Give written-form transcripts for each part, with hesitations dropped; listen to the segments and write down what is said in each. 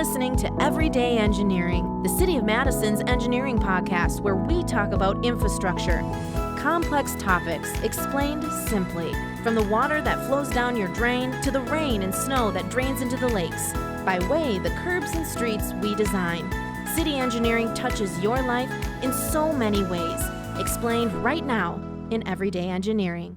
listening to Everyday Engineering, the City of Madison's engineering podcast where we talk about infrastructure. Complex topics explained simply, from the water that flows down your drain to the rain and snow that drains into the lakes. By way the curbs and streets we design. City engineering touches your life in so many ways. Explained right now in Everyday Engineering.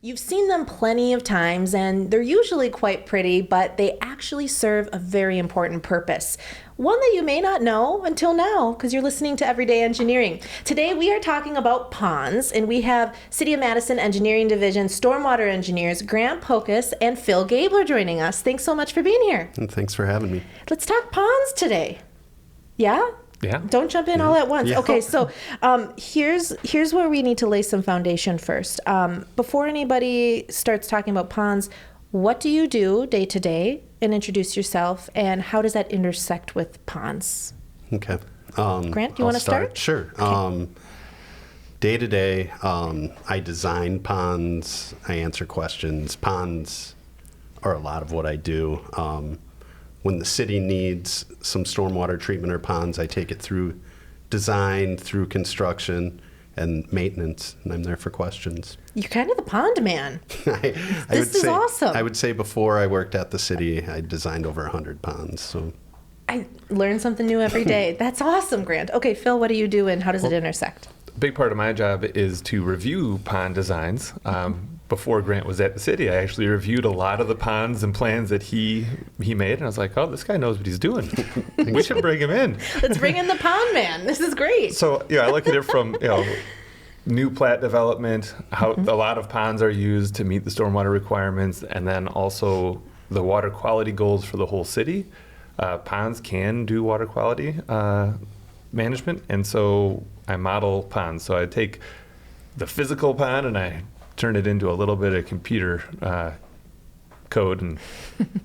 You've seen them plenty of times, and they're usually quite pretty, but they actually serve a very important purpose. One that you may not know until now, because you're listening to Everyday Engineering. Today, we are talking about ponds, and we have City of Madison Engineering Division stormwater engineers Grant Pokos and Phil Gaebler joining us. Thanks so much for being here. And thanks for having me. Let's talk ponds today. Yeah? Yeah. Don't jump in all at once. Yeah. Okay, so here's where we need to lay some foundation first. Before anybody starts talking about ponds, what do you do day to day? And introduce yourself, and how does that intersect with ponds? Okay. Grant, do you want to start? Sure. Okay. Day to day, I design ponds. I answer questions. Ponds are a lot of what I do. When the city needs some stormwater treatment or ponds, I take it through design, through construction, and maintenance, and I'm there for questions. You're kind of the pond man. This is awesome. I would say before I worked at the city, I designed over 100 ponds. So I learn something new every day. That's awesome, Grant. Okay, Phil, what do you do, and how does it intersect? A big part of my job is to review pond designs. Before Grant was at the city, I actually reviewed a lot of the ponds and plans that he made, and I was like, oh, this guy knows what he's doing. We should bring him in. Let's bring in the pond man. This is great. So, I look at it from, new plat development, how a lot of ponds are used to meet the stormwater requirements, and then also the water quality goals for the whole city. Ponds can do water quality management, and so I model ponds. So I take the physical pond and I turn it into a little bit of computer code, and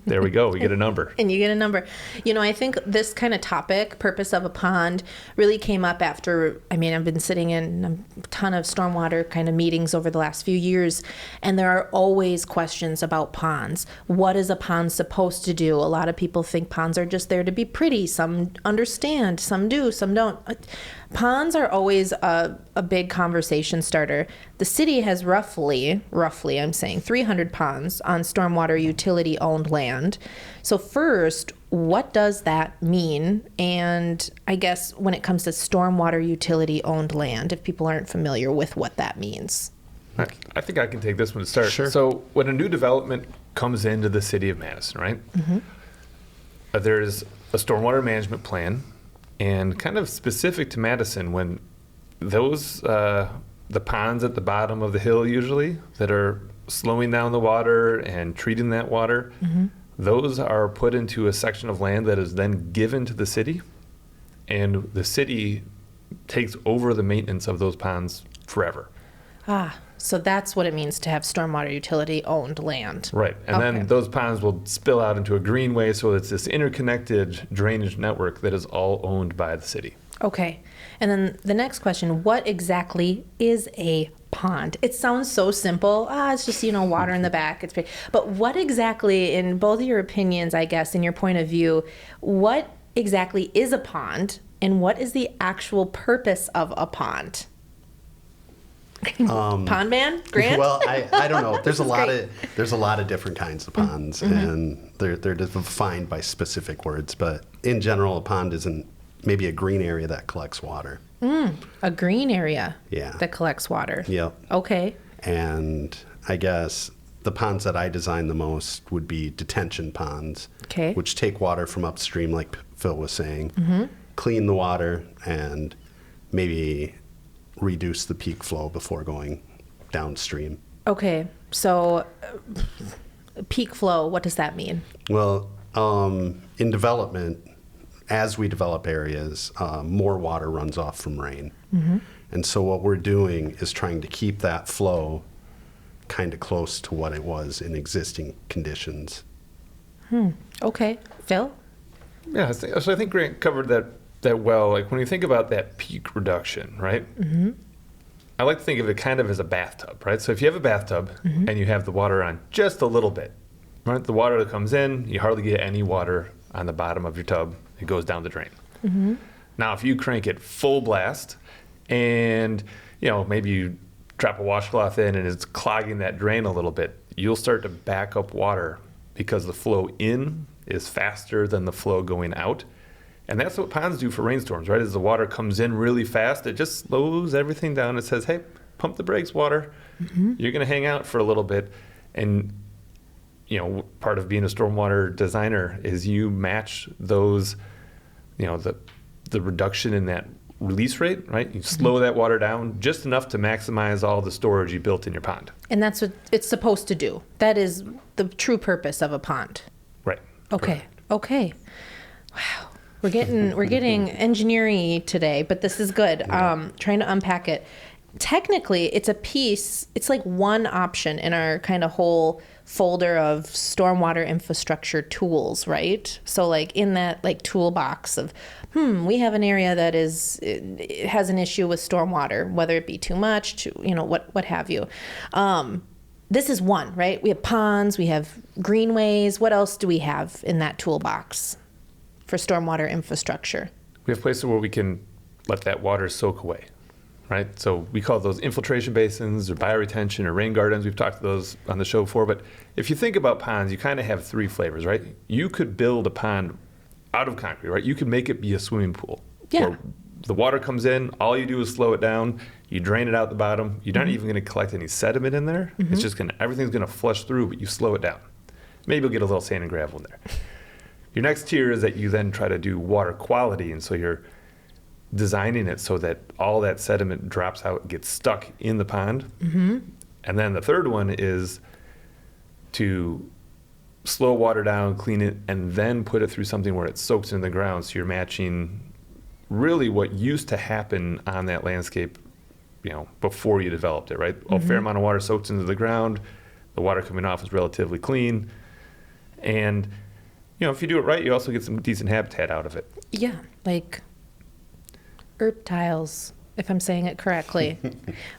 there we go. We get a number. And you get a number. I think this kind of topic, purpose of a pond, really came up after, I've been sitting in a ton of stormwater kind of meetings over the last few years, and there are always questions about ponds. What is a pond supposed to do? A lot of people think ponds are just there to be pretty. Some understand, some do, some don't. Ponds are always a big conversation starter. The city has roughly, I'm saying, 300 ponds on stormwater utility-owned land. So first, what does that mean? And I guess when it comes to stormwater utility-owned land, if people aren't familiar with what that means. I think I can take this one to start. Sure. So when a new development comes into the city of Madison, right? Mm-hmm. There's a stormwater management plan. And kind of specific to Madison, when those, the ponds at the bottom of the hill usually that are slowing down the water and treating that water, those are put into a section of land that is then given to the city. And the city takes over the maintenance of those ponds forever. So that's what it means to have stormwater utility owned land. Right. And then those ponds will spill out into a greenway. So it's this interconnected drainage network that is all owned by the city. Okay. And then the next question, what exactly is a pond? It sounds so simple. It's just, water in the back. It's pretty. But what exactly, in both of your opinions, I guess, in your point of view, what exactly is a pond, and what is the actual purpose of a pond? Pond man, Grant? Well, I don't know. There's a lot of different kinds of ponds, and they're defined by specific words. But in general, a pond isn't maybe a green area that collects water. A green area. Yeah. That collects water. Yep. Okay. And I guess the ponds that I design the most would be detention ponds, which take water from upstream, like Phil was saying, clean the water, and maybe reduce the peak flow before going downstream. Okay, so peak flow, what does that mean? Well, in development, as we develop areas, more water runs off from rain. And so what we're doing is trying to keep that flow kind of close to what it was in existing conditions. Okay, Phil? Yeah, so I think Grant covered that well. Like when you think about that peak reduction, right? I like to think of it kind of as a bathtub, right? So if you have a bathtub and you have the water on just a little bit, right? The water that comes in, you hardly get any water on the bottom of your tub. It goes down the drain. Now, if you crank it full blast and, maybe you drop a washcloth in and it's clogging that drain a little bit, you'll start to back up water because the flow in is faster than the flow going out. And that's what ponds do for rainstorms, right? As the water comes in really fast, it just slows everything down. It says, hey, pump the brakes, water. You're going to hang out for a little bit. And, part of being a stormwater designer is you match those, the reduction in that release rate, right? You slow that water down just enough to maximize all the storage you built in your pond. And that's what it's supposed to do. That is the true purpose of a pond. Right. Okay. Correct. Okay. Wow. We're getting engineering today, but this is good. Trying to unpack it. Technically, it's a piece. It's like one option in our kind of whole folder of stormwater infrastructure tools, right? So like in that like toolbox of, we have an area that it has an issue with stormwater, whether it be too much, what have you. This is one, right? We have ponds, we have greenways. What else do we have in that toolbox for stormwater infrastructure? We have places where we can let that water soak away, right? So we call those infiltration basins or bioretention or rain gardens. We've talked to those on the show before. But if you think about ponds, you kind of have three flavors, right? You could build a pond out of concrete, right? You could make it be a swimming pool. Yeah. Where the water comes in, all you do is slow it down, you drain it out the bottom. You're not even going to collect any sediment in there. It's just everything's going to flush through, but you slow it down. Maybe you'll get a little sand and gravel in there. Your next tier is that you then try to do water quality, and so you're designing it so that all that sediment drops out, gets stuck in the pond. And then the third one is to slow water down, clean it, and then put it through something where it soaks in the ground. So you're matching really what used to happen on that landscape, before you developed it, right? A fair amount of water soaks into the ground. The water coming off is relatively clean. And, if you do it right, you also get some decent habitat out of it. Yeah, like herb tiles, if I'm saying it correctly.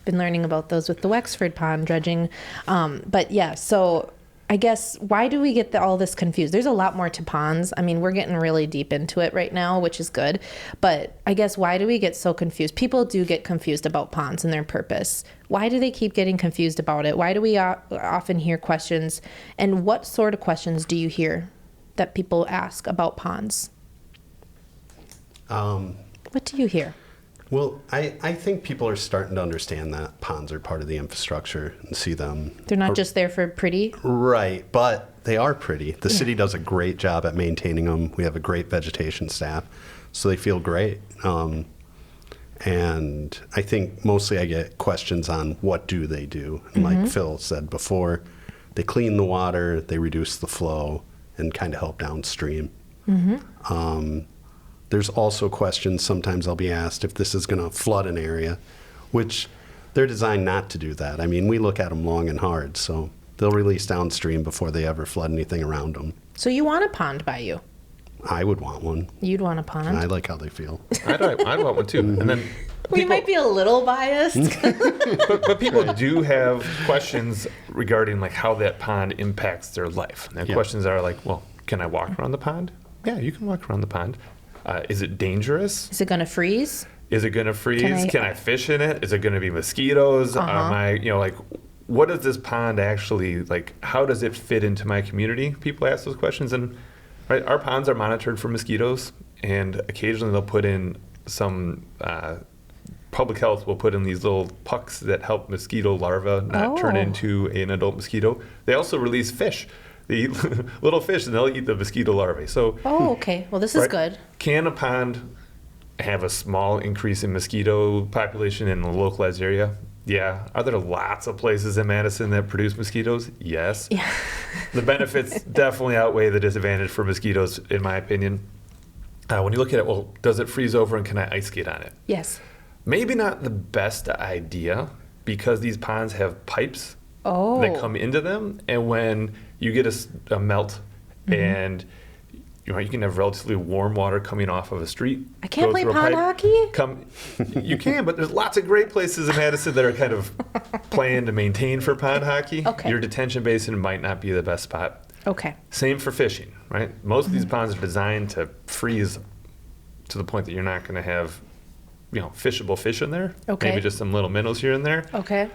Been learning about those with the Wexford pond dredging. But yeah, so I guess why do we get all this confused? There's a lot more to ponds. I mean, we're getting really deep into it right now, which is good. But I guess why do we get so confused? People do get confused about ponds and their purpose. Why do they keep getting confused about it? Why do we often hear questions? And what sort of questions do you hear that people ask about ponds? What do you hear? Well, I think people are starting to understand that ponds are part of the infrastructure and see them. They're not just there for pretty? Right, but they are pretty. The city does a great job at maintaining them. We have a great vegetation staff, so they feel great. And I think mostly I get questions on what do they do. And like Phil said before, they clean the water, they reduce the flow, and kind of help downstream. There's also questions sometimes I'll be asked if this is going to flood an area, which they're designed not to do that. I mean, we look at them long and hard, so they'll release downstream before they ever flood anything around them. So you want a pond by you? I would want one. You'd want a pond? I like how they feel. I'd want one too. And then we might be a little biased. but people do have questions regarding like how that pond impacts their life. And questions are like, well, can I walk around the pond? Yeah, you can walk around the pond. Is it dangerous? Is it going to freeze? Is it going to freeze? Can I fish in it? Is it going to be mosquitoes? Am I, what does this pond actually, how does it fit into my community? People ask those questions, and right, our ponds are monitored for mosquitoes, and occasionally they'll put in some, public health will put in these little pucks that help mosquito larvae not turn into an adult mosquito. They also release fish. They eat little fish, and they'll eat the mosquito larvae. So, okay. Well, this is good. Can a pond have a small increase in mosquito population in a localized area? Yeah. Are there lots of places in Madison that produce mosquitoes? Yes. Yeah. The benefits definitely outweigh the disadvantage for mosquitoes, in my opinion. When you look at it, well, does it freeze over and can I ice skate on it? Yes. Maybe not the best idea because these ponds have pipes that come into them, and when you get a melt and you can have relatively warm water coming off of a street. I can't play pond hockey? You can, but there's lots of great places in Madison that are kind of planned to maintain for pond hockey. Okay. Your detention basin might not be the best spot. Okay. Same for fishing, right? Most of these ponds are designed to freeze to the point that you're not going to have, fishable fish in there. Okay. Maybe just some little minnows here and there. Okay.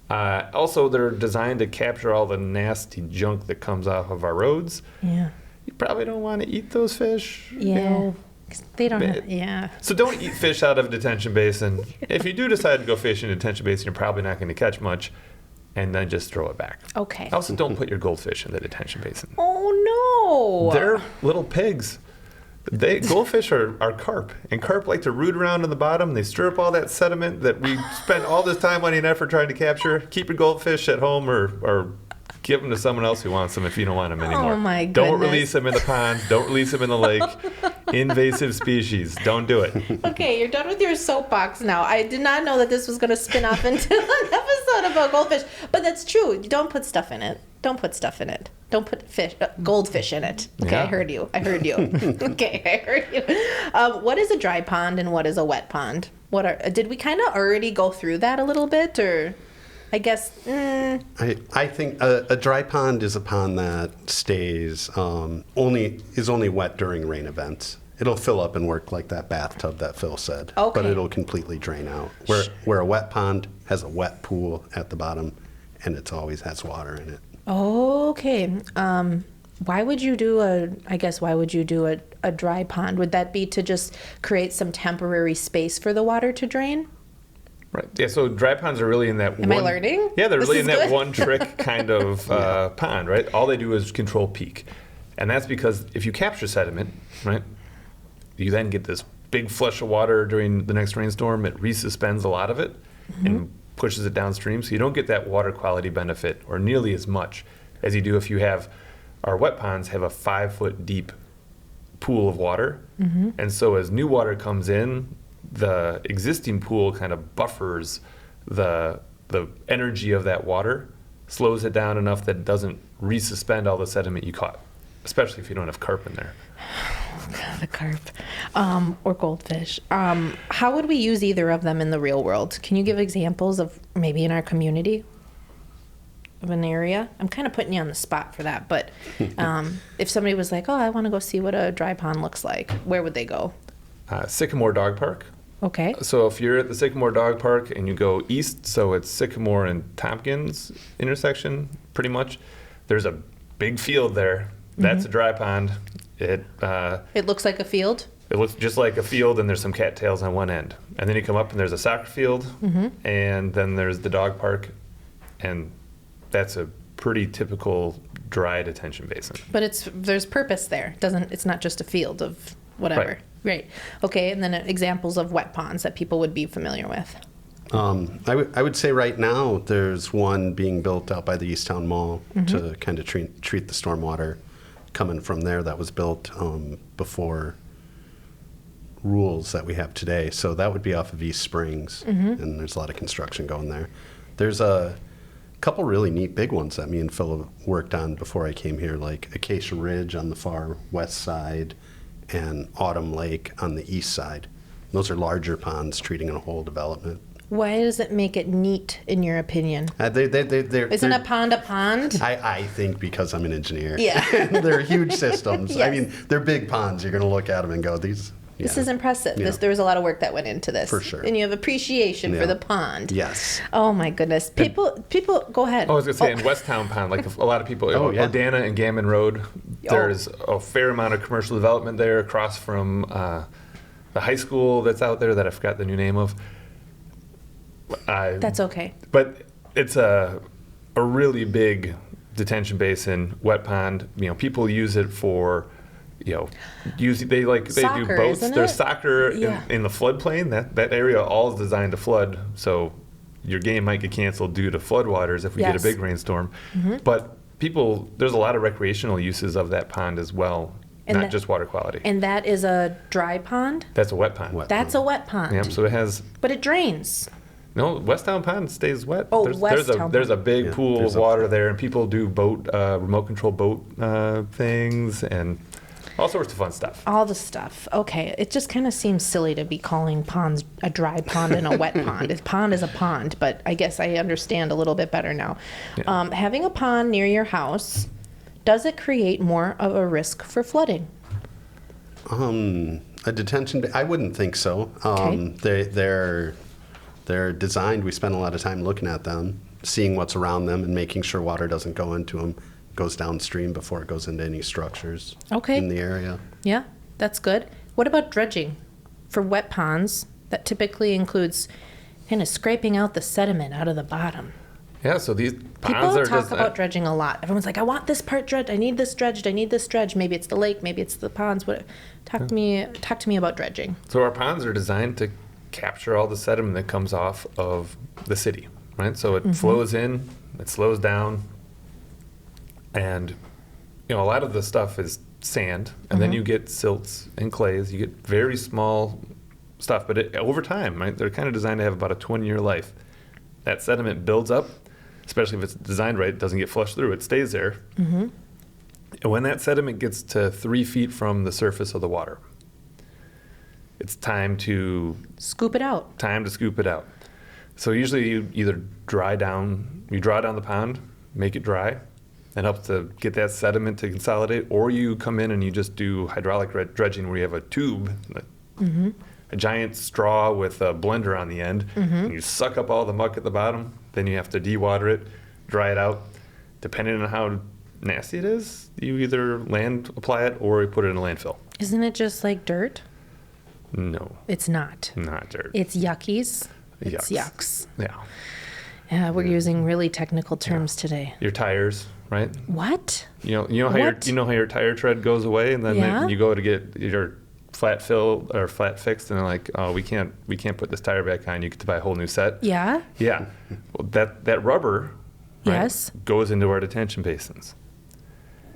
Also, they're designed to capture all the nasty junk that comes off of our roads. Yeah. You probably don't want to eat those fish. Yeah. 'Cause they don't have, yeah. So don't eat fish out of a detention basin. If you do decide to go fishing in a detention basin, you're probably not going to catch much, and then just throw it back. Okay. Also, don't put your goldfish in the detention basin. Oh, no. They're little pigs. Goldfish are carp, and carp like to root around in the bottom. They stir up all that sediment that we spend all this time, money, and effort trying to capture. Keep your goldfish at home or give them to someone else who wants them if you don't want them anymore. Oh, my goodness. Don't release them in the pond. Don't release them in the lake. Invasive species. Don't do it. Okay, you're done with your soapbox now. I did not know that this was going to spin off into an episode about goldfish. But that's true. Don't put stuff in it. Don't put stuff in it. Don't put goldfish in it. Okay, Yeah. I heard you. Okay, I heard you. What is a dry pond and what is a wet pond? Did we kind of already go through that a little bit, or I guess? I think a dry pond is a pond that stays only wet during rain events. It'll fill up and work like that bathtub that Phil said, Okay. but it'll completely drain out. Where a wet pond has a wet pool at the bottom, and it always has water in it. Okay. Why would you do a dry pond? Would that be to just create some temporary space for the water to drain? Right. Yeah. So dry ponds are really in that. Am I learning? Yeah, they're This really in is that good. one trick kind of pond, right? All they do is control peak, and that's because if you capture sediment, right, you then get this big flush of water during the next rainstorm. It resuspends a lot of it and pushes it downstream, so you don't get that water quality benefit or nearly as much as you do if you have. Our wet ponds have a 5-foot deep pool of water, and so as new water comes in, the existing pool kind of buffers the energy of that water, slows it down enough that it doesn't resuspend all the sediment you caught, especially if you don't have carp in there. The carp, or goldfish. How would we use either of them in the real world? Can you give examples of maybe in our community of an area? I'm kind of putting you on the spot for that, but if somebody was like, "Oh, I want to go see what a dry pond looks like," where would they go? Sycamore Dog Park. Okay. So if you're at the Sycamore Dog Park and you go east, so it's Sycamore and Tompkins intersection, pretty much, there's a big field there. That's a dry pond. It looks like a field. It looks just like a field, and there's some cattails on one end. And then you come up, and there's a soccer field, and then there's the dog park, and that's a pretty typical dry detention basin. But there's purpose there. It's not just a field of whatever. Right. Okay, and then examples of wet ponds that people would be familiar with. I would say right now there's one being built out by the Easttown Mall to kind of treat the stormwater coming from there that was built before rules that we have today. So that would be off of East Springs, and there's a lot of construction going there. There's a couple really neat big ones that me and Phil worked on before I came here, like Acacia Ridge on the far west side and Autumn Lake on the east side. Those are larger ponds treating a whole development. Why does it make it neat, in your opinion? Isn't a pond a pond? I think because I'm an engineer. Yeah. They're huge systems. Yes. I mean, they're big ponds. You're going to look at them and go, these. This yeah. is impressive. Yeah. There was a lot of work that went into this. For sure. And you have appreciation for Yeah. the pond. Yes. Oh my goodness. People, go ahead. I was going to say, in Westtown Pond, like a lot of people, yeah. Odana and Gammon Road, there's a fair amount of commercial development there across from the high school that's out there that I forgot the new name of. That's okay. But it's a really big detention basin, wet pond. People use it for, they do Soccer, boats. isn't There's it? soccer Yeah. in the floodplain. That area all is designed to flood. So your game might get canceled due to floodwaters if we get a Yes. big rainstorm. But there's a lot of recreational uses of that pond as well, And not just water quality. And that is a dry pond? That's a wet pond. That's a wet pond. Yep. So it has. But it drains. No, Westtown Pond stays wet. Oh, There's a big Yeah, pool there's of a- water there, and people do remote control boat things, and all sorts of fun stuff. All the stuff. Okay. It just kind of seems silly to be calling ponds a dry pond and a wet pond. A pond is a pond, but I guess I understand a little bit better now. Yeah. Having a pond near your house does it create more of a risk for flooding? A detention, I wouldn't think so. Okay. They're designed, we spend a lot of time looking at them, seeing what's around them and making sure water doesn't go into them, goes downstream before it goes into any structures in the area. Yeah, that's good. What about dredging for wet ponds? That typically includes kind of scraping out the sediment out of the bottom. Yeah, so these ponds People are talk about dredging a lot. Everyone's like, I want this part dredged. I need this dredged. I need this dredged. Maybe it's the lake. Maybe it's the ponds. What? Talk to me about dredging. So our ponds are designed to capture all the sediment that comes off of the city, right? So it flows in, it slows down, and a lot of the stuff is sand, and then you get silts and clays. You get very small stuff, but over time, right? They're kind of designed to have about a 20-year life. That sediment builds up, especially if it's designed right, it doesn't get flushed through, it stays there. And when that sediment gets to 3 feet from the surface of the water, it's time to scoop it out. So usually you either draw down the pond, make it dry, and help to get that sediment to consolidate, or you come in and you just do hydraulic dredging where you have a tube, a giant straw with a blender on the end, and you suck up all the muck at the bottom. Then you have to dewater it, dry it out. Depending on how nasty it is, you either apply it or you put it in a landfill. Isn't it just like dirt? No. It's not. Not dirt. It's yuckies. It's yucks. Yeah. Yeah, we're using really technical terms today. Your tires, right? What? You know how your tire tread goes away, and then you go to get your flat fill or flat fixed, and they're like, oh, we can't put this tire back on. You get to buy a whole new set. Yeah. Yeah. Well, that rubber, yes, goes into our detention basins.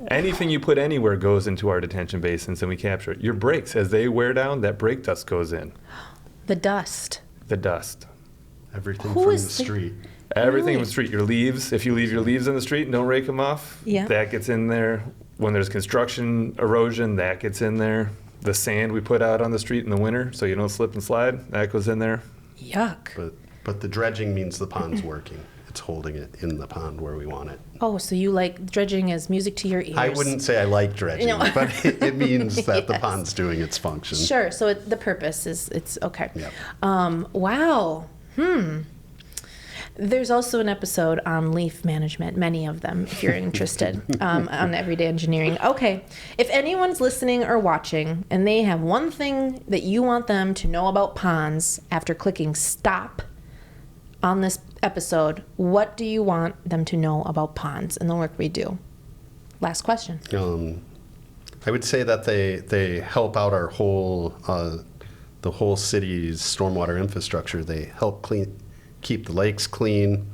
Anything you put anywhere goes into our detention basins, and we capture it. Your brakes, as they wear down, that brake dust goes in. The dust. Everything from the street. Everything from the street. Your leaves, if you leave your leaves in the street and don't rake them off, that gets in there. When there's construction erosion, that gets in there. The sand we put out on the street in the winter so you don't slip and slide, that goes in there. Yuck. But the dredging means the pond's working. It's holding it in the pond where we want it. Oh, so you like dredging as music to your ears. I wouldn't say I like dredging, but it means that the pond's doing its function. Sure, so the purpose is, it's okay. Yep. Wow. There's also an episode on leaf management, many of them, if you're interested, on Everyday Engineering. Okay, if anyone's listening or watching and they have one thing that you want them to know about ponds after clicking stop on this episode, what do you want them to know about ponds and the work we do? Last question. I would say that they help out our whole, the whole city's stormwater infrastructure. They help keep the lakes clean,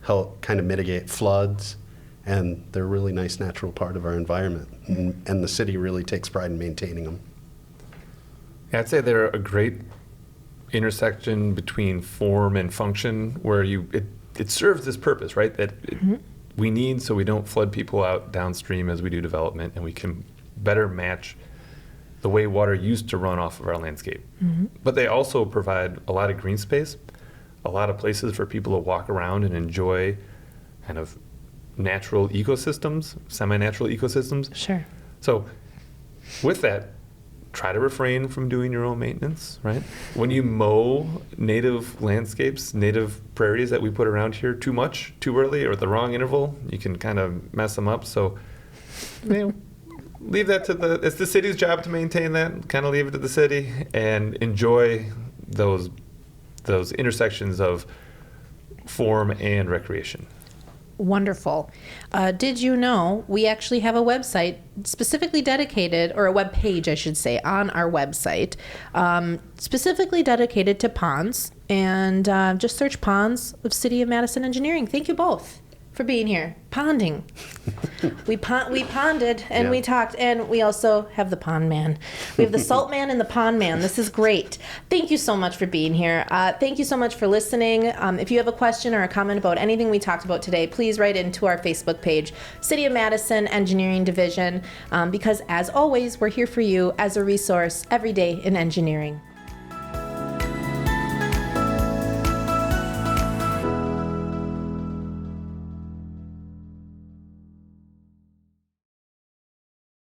help kind of mitigate floods, and they're a really nice natural part of our environment. And the city really takes pride in maintaining them. Yeah, I'd say they're a great intersection between form and function, where it serves this purpose, right? That we need so we don't flood people out downstream as we do development, and we can better match the way water used to run off of our landscape. But they also provide a lot of green space, a lot of places for people to walk around and enjoy kind of natural ecosystems, semi-natural ecosystems. Sure. So with that, try to refrain from doing your own maintenance, right? When you mow native landscapes, native prairies that we put around here too much, too early, or at the wrong interval, you can kind of mess them up. So, leave that to it's the city's job to maintain that, kind of leave it to the city, and enjoy those intersections of form and recreation. Wonderful. Did you know we actually have a website specifically dedicated, or a web page, I should say, on our website, specifically dedicated to ponds, and just search ponds of City of Madison Engineering. Thank you both for being here. Ponding. We ponded and we talked, and we also have the pond man. We have the salt man and the pond man. This is great. Thank you so much for being here. Thank you so much for listening. If you have a question or a comment about anything we talked about today, please write into our Facebook page, City of Madison Engineering Division, because as always, we're here for you as a resource every day in engineering.